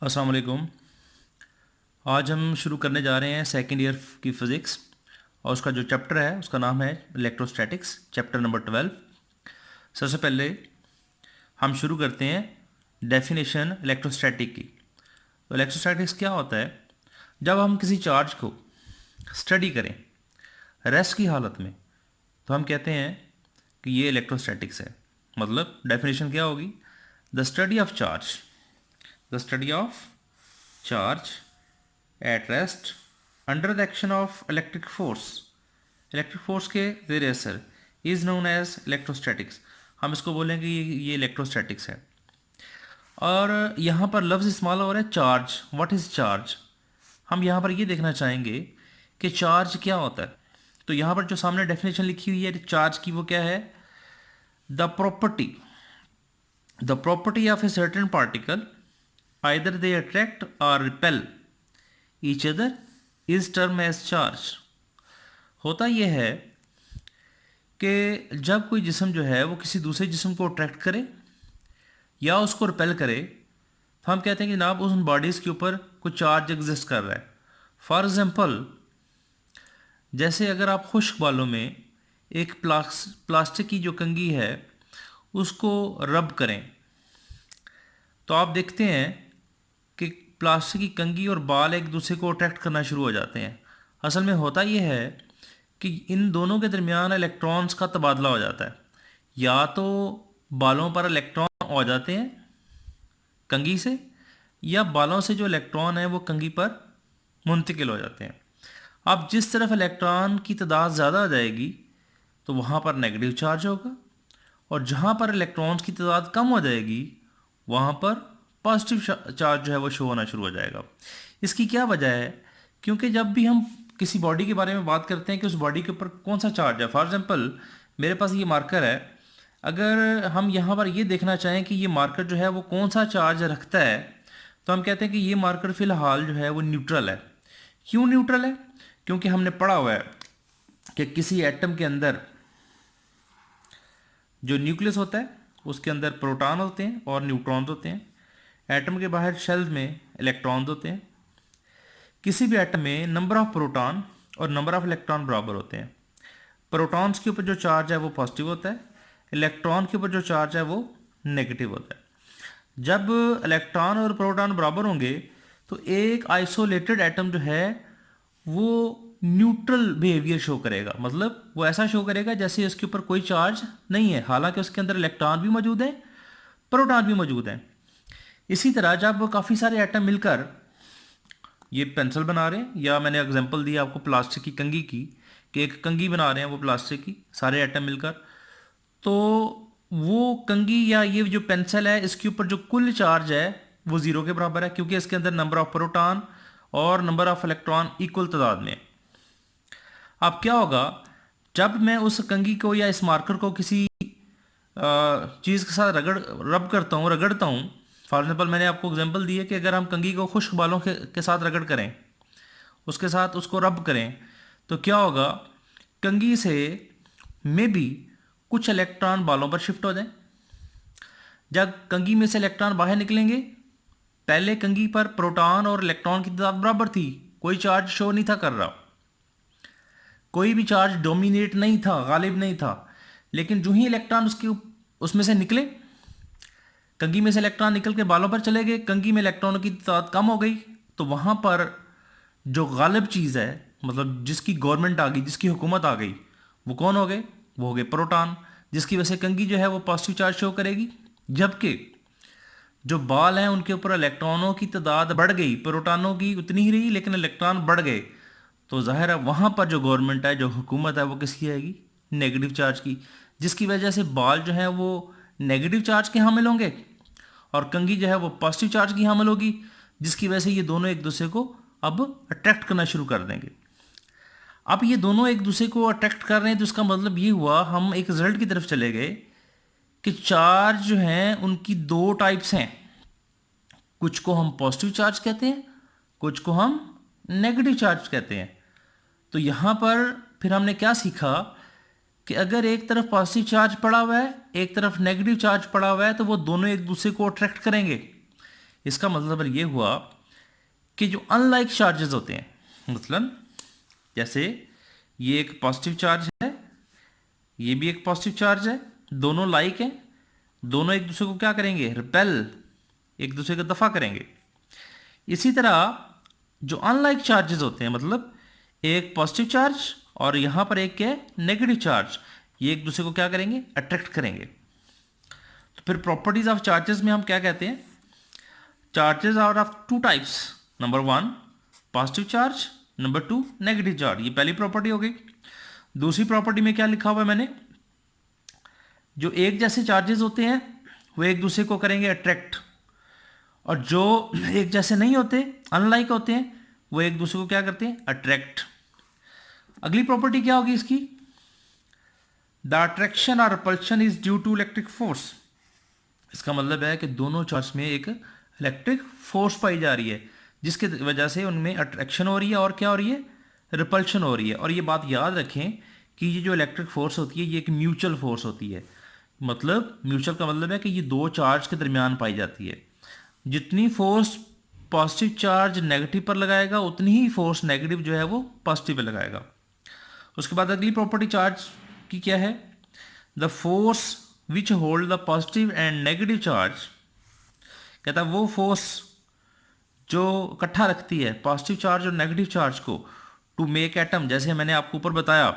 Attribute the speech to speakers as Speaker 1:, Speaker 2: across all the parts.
Speaker 1: अस्सलाम वालेकुम। आज हम शुरू करने जा रहे हैं सेकेंड ईयर की फ़िज़िक्स और उसका जो चैप्टर है उसका नाम है इलेक्ट्रोस्टैटिक्स, चैप्टर नंबर 12। सबसे पहले हम शुरू करते हैं डेफिनेशन इलेक्ट्रोस्टैटिक की। तो इलेक्ट्रोस्टैटिक्स क्या होता है? जब हम किसी चार्ज को स्टडी करें रेस्ट की हालत में तो हम कहते हैं कि ये इलेक्ट्रोस्टैटिक्स है। मतलब डेफिनेशन क्या होगी? The study of charge, the study of charge at rest under the action of electric force, electric force के जेर असर, इज नोन एज इलेक्ट्रोस्टैटिक्स। हम इसको बोलेंगे ये इलेक्ट्रोस्टैटिक्स है। और यहाँ पर लफ्ज़ इस्तेमाल हो रहा है चार्ज। What is charge? हम यहाँ पर ये देखना चाहेंगे कि चार्ज क्या होता है। तो यहाँ पर जो सामने डेफिनेशन लिखी हुई है चार्ज की, वो क्या है? The property, the property of a certain particle either they attract or repel each other is termed as charge। होता यह है कि जब कोई जिस्म जो है वो किसी दूसरे जिस्म को अट्रैक्ट करे या उसको रिपेल करे तो हम कहते हैं कि जनाब उन बॉडीज़ के ऊपर कोई चार्ज एग्जिस्ट कर रहा है। फॉर एग्जांपल, जैसे अगर आप खुश्क बालों में एक प्लास्टिक की जो कंघी है उसको रब करें तो आप देखते हैं कि प्लास्टिक की कंघी और बाल एक दूसरे को अट्रैक्ट करना शुरू हो जाते हैं। असल में होता यह है कि इन दोनों के दरमियान इलेक्ट्रॉन्स का तबादला हो जाता है। या तो बालों पर इलेक्ट्रॉन आ जाते हैं कंघी से, या बालों से जो इलेक्ट्रॉन है वो कंघी पर मुंतकिल हो जाते हैं। अब जिस तरफ इलेक्ट्रॉन की तादाद ज़्यादा आ जाएगी तो वहाँ पर नेगेटिव चार्ज होगा, और जहाँ पर इलेक्ट्रॉन्स की तादाद कम हो जाएगी वहाँ पर पॉजिटिव चार्ज जो है वो शो होना शुरू हो जाएगा। इसकी क्या वजह है? क्योंकि जब भी हम किसी बॉडी के बारे में बात करते हैं कि उस बॉडी के ऊपर कौन सा चार्ज है, फॉर एग्जांपल मेरे पास ये मार्कर है, अगर हम यहाँ पर ये देखना चाहें कि ये मार्कर जो है वो कौन सा चार्ज रखता है तो हम कहते हैं कि ये मार्कर फ़िलहाल जो है वो न्यूट्रल है। क्यों न्यूट्रल है? क्योंकि हमने पढ़ा हुआ है कि किसी एटम के अंदर जो न्यूक्लियस होता है उसके अंदर प्रोटॉन होते हैं और न्यूट्रॉन्स होते हैं। एटम के बाहर शेल में इलेक्ट्रॉन्स होते हैं। किसी भी एटम में नंबर ऑफ प्रोटॉन और नंबर ऑफ इलेक्ट्रॉन बराबर होते हैं। प्रोटॉन्स के ऊपर जो चार्ज है वो पॉजिटिव होता है, इलेक्ट्रॉन के ऊपर जो चार्ज है वो नेगेटिव होता है। जब इलेक्ट्रॉन और प्रोटॉन बराबर होंगे तो एक आइसोलेटेड एटम जो है वो न्यूट्रल बिहेवियर शो करेगा। मतलब वो ऐसा शो करेगा जैसे इसके ऊपर कोई चार्ज नहीं है, हालांकि उसके अंदर इलेक्ट्रॉन भी मौजूद है, प्रोटॉन भी मौजूद है। इसी तरह जब काफ़ी सारे एटम मिलकर ये पेंसिल बना रहे हैं, या मैंने एग्जांपल दिया आपको प्लास्टिक की कंघी की कि एक कंघी बना रहे हैं वो प्लास्टिक की, सारे एटम मिलकर, तो वो कंघी या ये जो पेंसिल है इसके ऊपर जो कुल चार्ज है वो ज़ीरो के बराबर है, क्योंकि इसके अंदर नंबर ऑफ प्रोटॉन और नंबर ऑफ इलेक्ट्रॉन इक्वल तादाद में। अब क्या होगा, जब मैं उस कंघी को या इस मार्कर को किसी चीज़ के साथ रगड़ता हूँ। फॉर एग्जांपल मैंने आपको एग्जांपल दी है कि अगर हम कंघी को खुश्क बालों के साथ रगड़ करें, उसके साथ उसको रब करें, तो क्या होगा, कंघी से मे बी कुछ इलेक्ट्रॉन बालों पर शिफ्ट हो जाए। जब कंघी में से इलेक्ट्रॉन बाहर निकलेंगे, पहले कंघी पर प्रोटॉन और इलेक्ट्रॉन की तादाद बराबर थी, कोई चार्ज शो नहीं था कर रहा, कोई भी चार्ज डोमिनेट नहीं था, गालिब नहीं था। लेकिन जो ही इलेक्ट्रॉन उसमें से निकले, कंघी में से इलेक्ट्रॉन निकल के बालों पर चले गए, कंघी में इलेक्ट्रॉनों की तादाद कम हो गई, तो वहाँ पर जो गालिब चीज़ है, मतलब जिसकी गवर्नमेंट आ गई, जिसकी हुकूमत आ गई, वो कौन हो गए? वो हो गए प्रोटॉन, जिसकी वजह से कंघी जो है वो पॉजिटिव चार्ज शो करेगी। जबकि जो बाल हैं उनके ऊपर इलेक्ट्रॉनों की तादाद बढ़ गई, प्रोटॉनों की उतनी ही रही लेकिन इलेक्ट्रॉन बढ़ गए, तो जाहिर है वहाँ पर जो गवर्नमेंट है, जो हुकूमत है, वो किसकी आएगी? नेगेटिव चार्ज की, जिसकी वजह से बाल जो है वो नेगेटिव चार्ज के हामिल होंगे और कंघी जो है वो पॉजिटिव चार्ज की हामिल होगी, जिसकी वजह से ये दोनों एक दूसरे को अब अट्रैक्ट करना शुरू कर देंगे। अब ये दोनों एक दूसरे को अट्रैक्ट कर रहे हैं तो इसका मतलब ये हुआ, हम एक रिजल्ट की तरफ चले गए कि चार्ज जो हैं उनकी दो टाइप्स हैं। कुछ को हम पॉजिटिव चार्ज कहते हैं, कुछ को हम नेगेटिव चार्ज कहते हैं। तो यहाँ पर फिर हमने क्या सीखा कि अगर एक तरफ पॉजिटिव चार्ज पड़ा हुआ है, एक तरफ नेगेटिव चार्ज पड़ा हुआ है, तो वो दोनों एक दूसरे को अट्रैक्ट करेंगे। इसका मतलब ये हुआ कि जो अनलाइक चार्जेस होते हैं, मतलब जैसे ये एक पॉजिटिव चार्ज है, ये भी एक पॉजिटिव चार्ज है, दोनों लाइक हैं, दोनों एक दूसरे को क्या करेंगे, रिपेल, एक दूसरे को दफा करेंगे। इसी तरह जो अनलाइक चार्जेस होते हैं, मतलब एक पॉजिटिव चार्ज और यहाँ पर एक क्या है, नेगेटिव चार्ज, ये एक दूसरे को क्या करेंगे, अट्रैक्ट करेंगे। तो फिर प्रॉपर्टीज ऑफ चार्जेस में हम क्या कहते हैं, charges are of two types, number one positive charge, number two negative charge. ये पहली प्रॉपर्टी हो गई। दूसरी प्रॉपर्टी में क्या लिखा हुआ है मैंने, जो एक जैसे चार्जेस होते हैं वो एक दूसरे को करेंगे अट्रैक्ट, और जो एक जैसे नहीं होते, अनलाइक होते हैं, वो एक दूसरे को क्या करते हैं, अट्रैक्ट। अगली प्रॉपर्टी क्या होगी इसकी, द अट्रैक्शन और repulsion is due to electric force. इसका मतलब है कि दोनों चार्ज में एक इलेक्ट्रिक फोर्स पाई जा रही है, जिसके वजह से उनमें अट्रैक्शन हो रही है और क्या हो रही है, रिपल्शन हो रही है। और ये बात याद रखें कि ये जो इलेक्ट्रिक फोर्स होती है ये एक म्यूचुअल फोर्स होती है। मतलब म्यूचुअल का मतलब है कि ये दो चार्ज के दरमियान पाई जाती है। जितनी फोर्स पॉजिटिव चार्ज नेगेटिव पर लगाएगा उतनी ही फोर्स नेगेटिव जो है वो पॉजिटिव पे लगाएगा। उसके बाद अगली प्रॉपर्टी चार्ज की क्या है, the force which hold the positive and negative charge, कहता है वो फोर्स जो इकट्ठा रखती है पॉजिटिव चार्ज और नेगेटिव चार्ज को, टू मेक एटम। जैसे मैंने आपको ऊपर बताया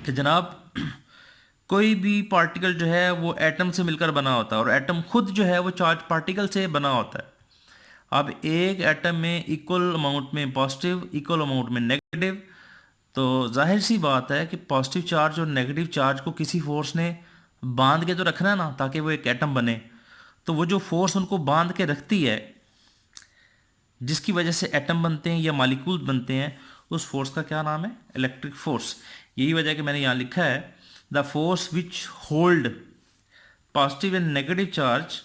Speaker 1: कि जनाब कोई भी पार्टिकल जो है वो एटम से मिलकर बना होता है, और एटम खुद जो है वो चार्ज पार्टिकल से बना होता है। अब एक एटम में इक्वल अमाउंट में पॉजिटिव, इक्वल अमाउंट में नेगेटिव, तो जाहिर सी बात है कि पॉजिटिव चार्ज और नेगेटिव चार्ज को किसी फोर्स ने बांध के तो रखना है ना, ताकि वो एक एटम बने। तो वो जो फोर्स उनको बांध के रखती है, जिसकी वजह से एटम बनते हैं या मॉलिक्यूल बनते हैं, उस फोर्स का क्या नाम है, इलेक्ट्रिक फोर्स। यही वजह है कि मैंने यहाँ लिखा है the force which hold positive and negative charge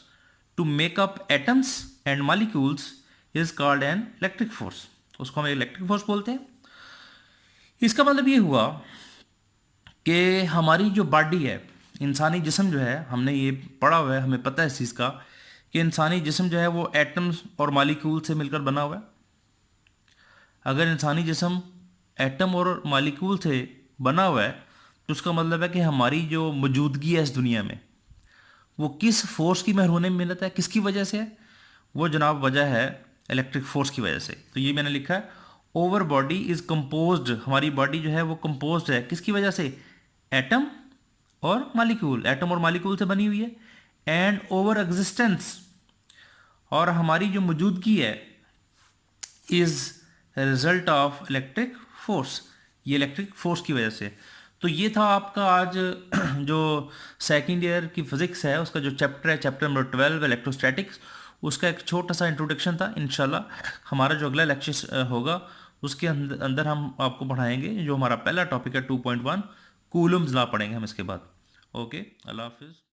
Speaker 1: to make up atoms and molecules is called an electric force. उसको हम इलेक्ट्रिक फोर्स बोलते हैं। इसका मतलब ये हुआ कि हमारी जो बॉडी है, इंसानी जिस्म जो है, हमने ये पढ़ा हुआ है, हमें पता है इस चीज़ का कि इंसानी जिस्म जो है वो एटम्स और मॉलिक्यूल से मिलकर बना हुआ है। अगर इंसानी जिस्म एटम और मॉलिक्यूल से बना हुआ है तो उसका मतलब है कि हमारी जो मौजूदगी है इस दुनिया में वो किस फोर्स की महरूम मिलत है, किसकी वजह से है, वो जनाब वजह है इलेक्ट्रिक फोर्स की वजह से। तो ये मैंने लिखा है ओवर बॉडी इज कंपोज्ड, हमारी बॉडी जो है वो कंपोज्ड है किसकी वजह से, एटम और मॉलिक्यूल, एटम और मॉलिक्यूल से बनी हुई है। एंड ओवर एग्जिस्टेंस, और हमारी जो मौजूदगी है, is result of electric force, ये इलेक्ट्रिक फोर्स की वजह से। तो ये था आपका आज जो सेकेंड ईयर की फिजिक्स है उसका जो चैप्टर है, चैप्टर नंबर 12 इलेक्ट्रोस्टैटिक्स, उसका एक छोटा सा इंट्रोडक्शन था। इंशाल्लाह हमारा जो अगला लेक्चर होगा उसके अंदर हम आपको पढ़ाएंगे जो हमारा पहला टॉपिक है 2.1 कूलम्स लॉ पढ़ेंगे हम इसके बाद। ओके, अल्लाह हाफिज़।